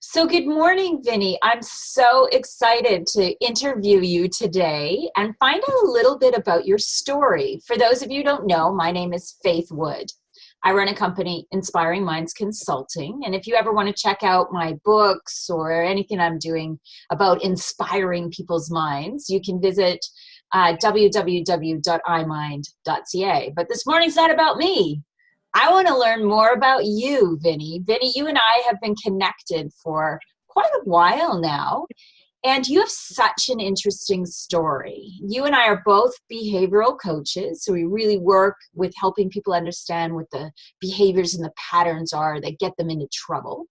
So good morning, Vinny. I'm so excited to interview you today and find out a little bit about your story. For those of you who don't know, my name is Faith Wood. I run a company, Inspiring Minds Consulting. And if you ever want to check out my books or anything I'm doing about inspiring people's minds, you can visit www.imind.ca. But this morning's not about me. I want to learn more about you, Vinny. Vinny, you and I have been connected for quite a while now, and you have such an interesting story. You and I are both behavioral coaches, so we really work with helping people understand what the behaviors and the patterns are that get them into trouble.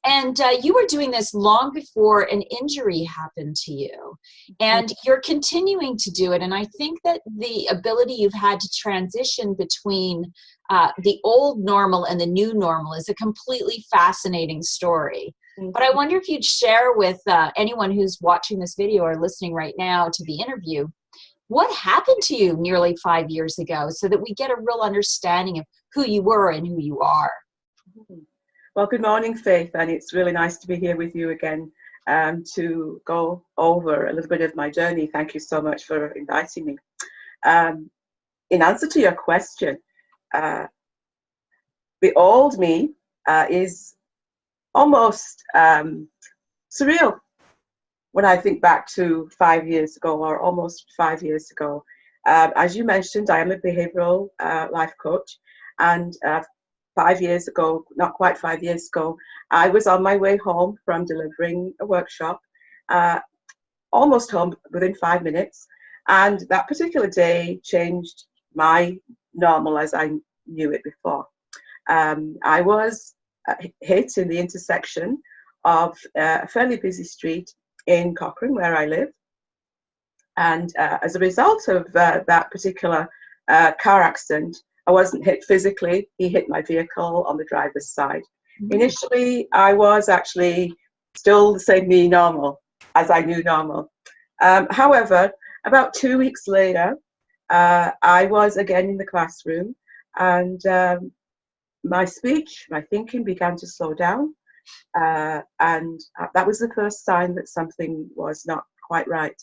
And you were doing this long before an injury happened to you, and you're continuing to do it. And I think that the ability you've had to transition between the old normal and the new normal is a completely fascinating story. But I wonder if you'd share with anyone who's watching this video or listening right now to the interview, what happened to you nearly 5 years ago so that we get a real understanding of who you were and who you are. Well, good morning, Faith, and it's really nice to be here with you again to go over a little bit of my journey. Thank you so much for inviting me. In answer to your question, the old me is almost surreal when I think back to 5 years ago, or almost 5 years ago. As you mentioned, I am a behavioral life coach, and 5 years ago, not quite 5 years ago, I was on my way home from delivering a workshop, almost home within 5 minutes, and that particular day changed my normal as I knew it before. I was hit in the intersection of a fairly busy street in Cochrane, where I live, and as a result of that particular car accident, I wasn't hit physically. He hit my vehicle on the driver's side. Initially, I was actually still the same me normal as I knew normal. However, about 2 weeks later, I was again in the classroom, and my speech, my thinking began to slow down. And that was the first sign that something was not quite right.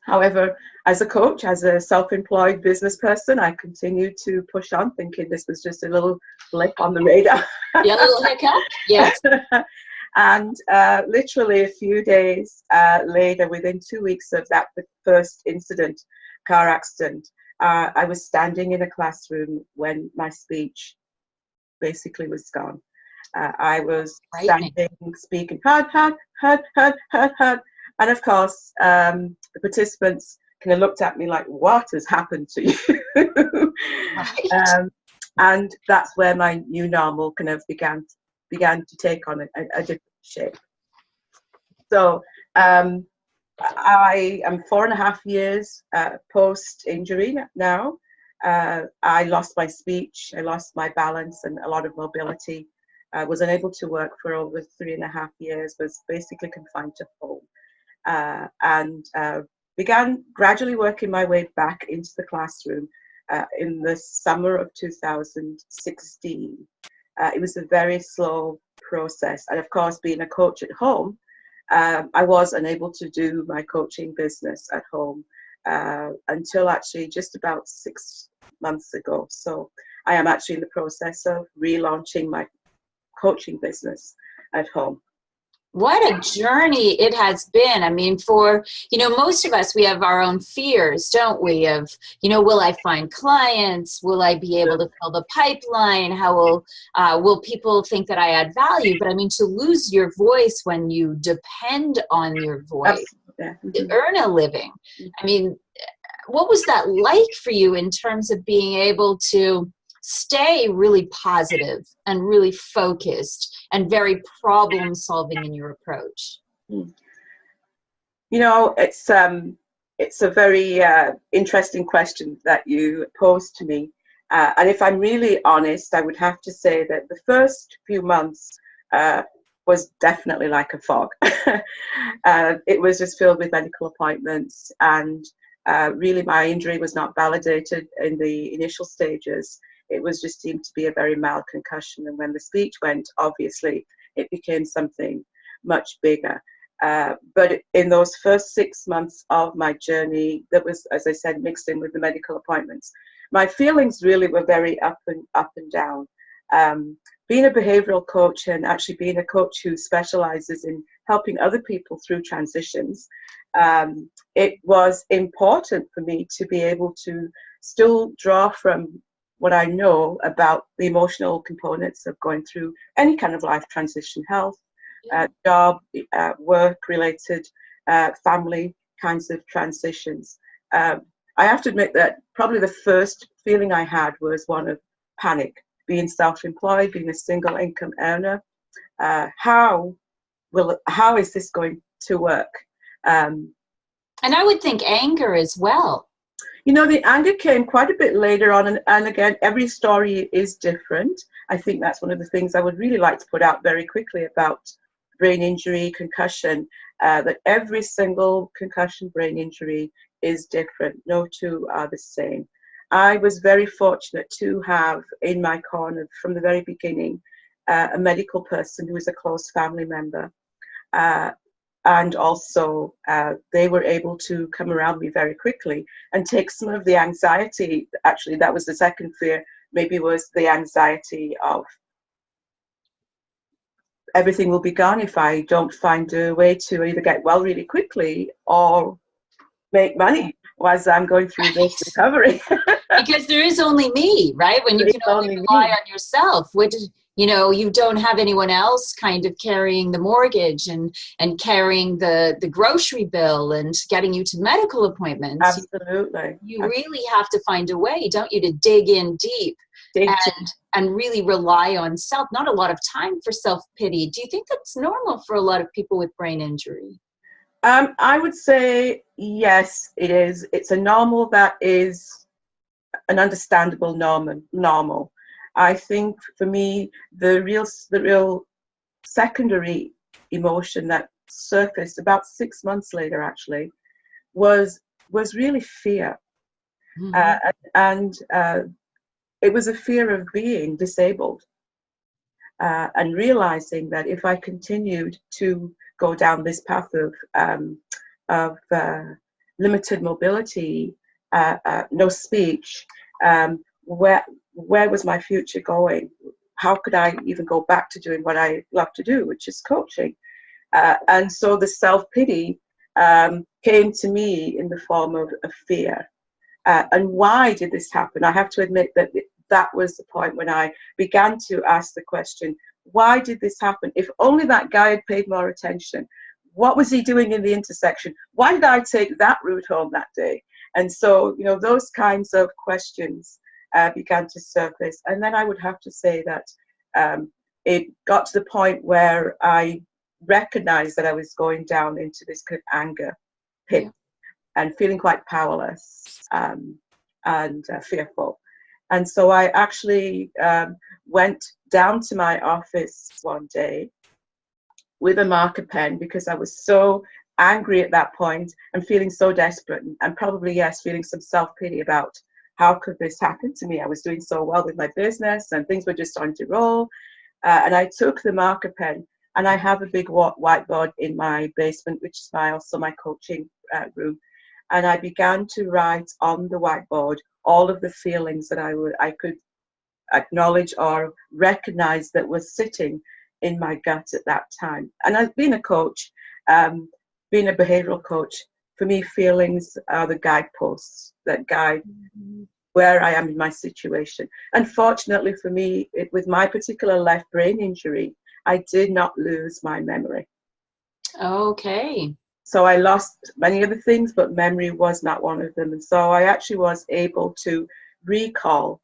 However, as a coach, as a self-employed business person, I continued to push on, thinking this was just a little blip on the radar. Yeah, a little hiccup, yes. And literally a few days later, within 2 weeks of that first incident, car accident, I was standing in a classroom when my speech basically was gone. I was standing, speaking, hard, and of course, the participants kind of looked at me like, what has happened to you? And that's where my new normal kind of began to take on a different shape. So I am 4.5 years post-injury now. I lost my speech, I lost my balance and a lot of mobility. I was unable to work for over 3.5 years, was basically confined to home. And began gradually working my way back into the classroom in the summer of 2016. It was a very slow process. And of course, being a coach at home, I was unable to do my coaching business at home until actually just about 6 months ago. So I am actually in the process of relaunching my coaching business at home. What a journey it has been. I mean, for, most of us, we have our own fears, don't we? Of, will I find clients? Will I be able to fill the pipeline? How will people think that I add value? But I mean, to lose your voice when you depend on your voice to earn a living. I mean, what was that like for you in terms of being able to stay really positive and really focused and very problem solving in your approach? It's a very interesting question that you posed to me. And if I'm really honest, I would have to say that the first few months was definitely like a fog. It was just filled with medical appointments, and really my injury was not validated in the initial stages. It was just deemed to be a very mild concussion, and when the speech went, obviously it became something much bigger. But in those first 6 months of my journey, that was, as I said, mixed in with the medical appointments, my feelings really were very up and down. Being a behavioral coach and actually being a coach who specializes in helping other people through transitions, it was important for me to be able to still draw from what I know about the emotional components of going through any kind of life transition, health, job, work-related, family kinds of transitions. I have to admit that probably the first feeling I had was one of panic, being self-employed, being a single income earner. How is this going to work? And I would think anger as well. You know, the anger came quite a bit later on, and again, every story is different. I think that's one of the things I would really like to put out very quickly about brain injury, concussion, that every single concussion brain injury is different. No two are the same. I was very fortunate to have in my corner from the very beginning a medical person who was a close family member. And also they were able to come around me very quickly and take some of the anxiety. Actually, that was the second fear, maybe, was the anxiety of everything will be gone if I don't find a way to either get well really quickly or make money as I'm going through this recovery. Because there is only me, right? When you can only rely on yourself, which, you know, you don't have anyone else kind of carrying the mortgage and carrying the grocery bill and getting you to medical appointments. Absolutely. You really have to find a way, don't you, to dig in deep and really rely on self. Not a lot of time for self-pity. Do you think that's normal for a lot of people with brain injury? I would say yes, it is. It's a normal that is an understandable normal. I think for me, the real secondary emotion that surfaced about 6 months later, actually, was really fear. Mm-hmm. And it was a fear of being disabled and realizing that if I continued to go down this path of limited mobility, no speech, where was my future going? How could I even go back to doing what I love to do, which is coaching? And so the self-pity came to me in the form of fear. And why did this happen? I have to admit that that was the point when I began to ask the question, why did this happen? If only that guy had paid more attention. What was he doing in the intersection? Why did I take that route home that day? And so, you know, those kinds of questions began to surface. And then I would have to say that it got to the point where I recognized that I was going down into this kind of anger pit and feeling quite powerless and fearful. And so I actually went down to my office one day with a marker pen because I was so angry at that point and feeling so desperate and probably, yes, feeling some self-pity about how could this happen to me? I was doing so well with my business and things were just starting to roll. And I took the marker pen, and I have a big whiteboard in my basement, which is also my coaching room. And I began to write on the whiteboard all of the feelings that I could acknowledge or recognize that was sitting in my gut at that time. And as being a coach, being a behavioral coach, for me, feelings are the guideposts that guide where I am in my situation. Unfortunately for me, with my particular left brain injury, I did not lose my memory. Okay. So I lost many other things, but memory was not one of them. And so I actually was able to recall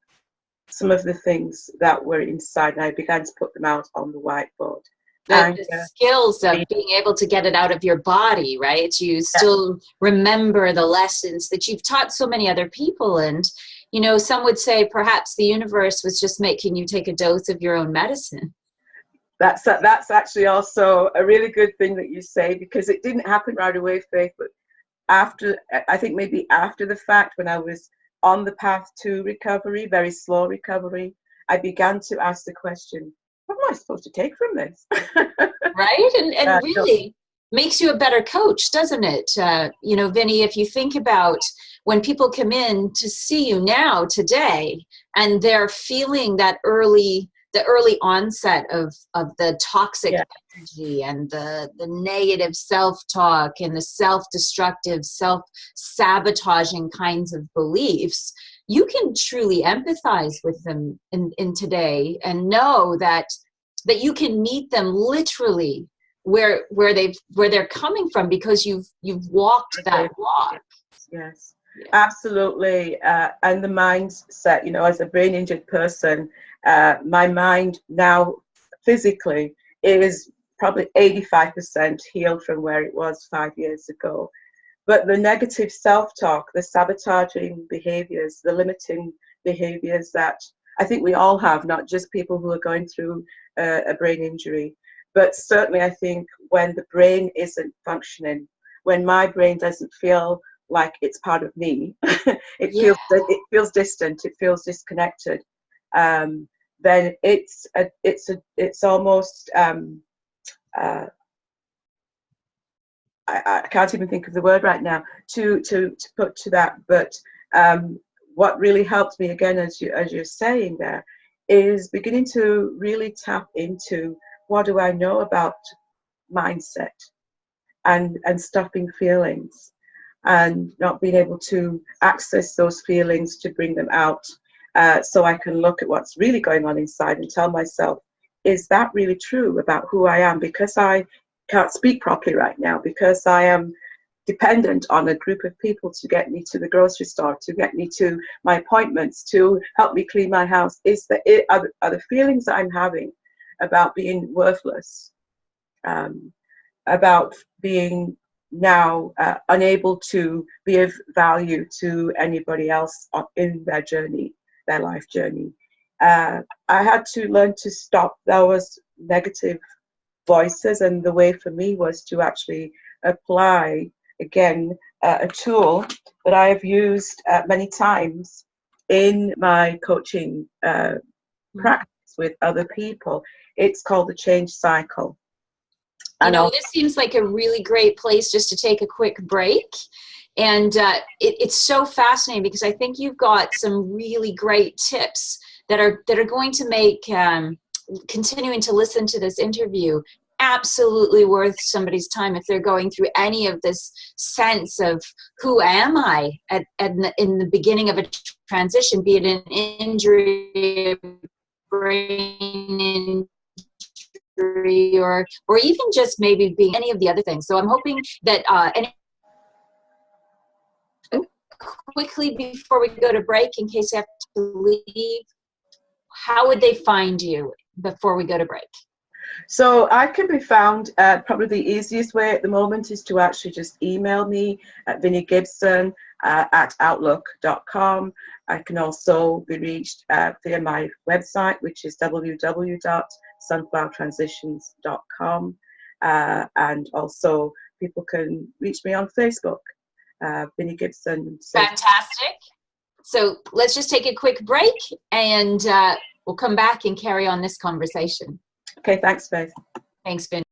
some of the things that were inside, and I began to put them out on the whiteboard. The skills of being able to get it out of your body, right? You still remember the lessons that you've taught so many other people. And, you know, some would say perhaps the universe was just making you take a dose of your own medicine. That's actually also a really good thing that you say, because it didn't happen right away, Faith, but after, I think maybe after the fact, when I was on the path to recovery, very slow recovery, I began to ask the question, what am I supposed to take from this? Right? And No, really makes you a better coach, doesn't it? You know, Vinny, if you think about when people come in to see you now, today, and they're feeling that the early onset of the toxic yeah, energy and the negative self-talk and the self-destructive, self-sabotaging kinds of beliefs, you can truly empathize with them in today and know that you can meet them literally where they're coming from, because you've walked that walk. yes, Yeah. absolutely. And the mindset, you know, as a brain injured person, my mind now physically is probably 85% healed from where it was 5 years ago. But the negative self-talk, the sabotaging behaviors, the limiting behaviors that I think we all have, not just people who are going through a brain injury, but certainly I think when the brain isn't functioning, when my brain doesn't feel like it's part of me, Yeah. it feels distant, it feels disconnected. Then it's almost I can't even think of the word right now to put to that. But what really helped me again, as you're saying there, is beginning to really tap into what do I know about mindset and stopping feelings and not being able to access those feelings to bring them out, so I can look at what's really going on inside and tell myself, is that really true about who I am? Because I can't speak properly right now, because I am dependent on a group of people to get me to the grocery store, to get me to my appointments, to help me clean my house. Are the feelings that I'm having about being worthless, about being now unable to be of value to anybody else in their journey, their life journey. I had to learn to stop those negative voices, and the way for me was to actually apply again a tool that I have used many times in my coaching practice with other people. It's called the change cycle. You And know, this seems like a really great place just to take a quick break. And it's so fascinating, because I think you've got some really great tips that are going to make continuing to listen to this interview absolutely worth somebody's time if they're going through any of this sense of who am I in the beginning of a transition, be it an injury, brain injury, or even just maybe being any of the other things. So I'm hoping that quickly before we go to break, in case I have to leave, how would they find you before we go to break? so I can be found, probably the easiest way at the moment is to actually just email me at Vinny Gibson at outlook.com. I can also be reached via my website, which is www.sunflowertransitions.com. And also people can reach me on Facebook, Vinny Gibson. Fantastic. So let's just take a quick break, and we'll come back and carry on this conversation. Okay, thanks, Faith. Thanks, Vinny.